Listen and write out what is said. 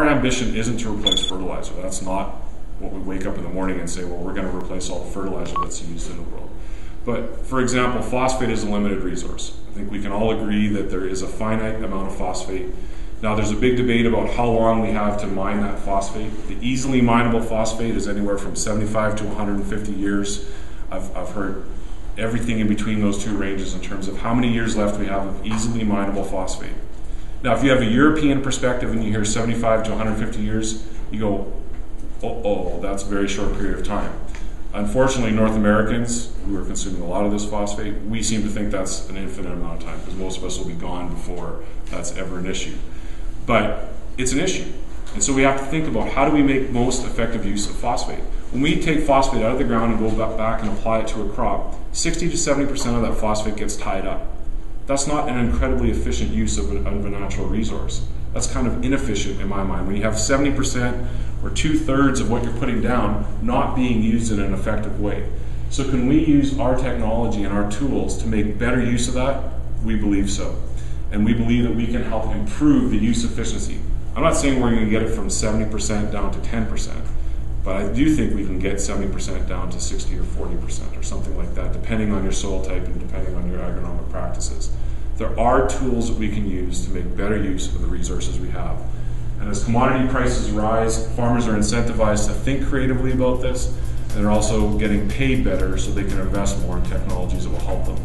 ambition isn't to replace fertilizer. That's not what we wake up in the morning and say, well, we're going to replace all the fertilizer that's used in the world. But for example, phosphate is a limited resource. I think we can all agree that there is a finite amount of phosphate. Now there's a big debate about how long we have to mine that phosphate. The easily mineable phosphate is anywhere from 75 to 150 years. I've heard everything in between those two ranges in terms of how many years left we have of easily mineable phosphate. Now if you have a European perspective and you hear 75 to 150 years, you go, oh, that's a very short period of time. Unfortunately, North Americans who are consuming a lot of this phosphate, we seem to think that's an infinite amount of time because most of us will be gone before that's ever an issue. But it's an issue. And so we have to think about how do we make most effective use of phosphate. When we take phosphate out of the ground and go back and apply it to a crop, 60 to 70% of that phosphate gets tied up. That's not an incredibly efficient use of a natural resource. That's kind of inefficient in my mind. When you have 70% or 2/3 of what you're putting down not being used in an effective way. So can we use our technology and our tools to make better use of that? We believe so. And we believe that we can help improve the use efficiency. I'm not saying we're going to get it from 70% down to 10%, but I do think we can get 70% down to 60 or 40% or something like that, depending on your soil type and depending on your agronomic practices. There are tools that we can use to make better use of the resources we have. And as commodity prices rise, farmers are incentivized to think creatively about this, and they're also getting paid better so they can invest more in technologies that will help them.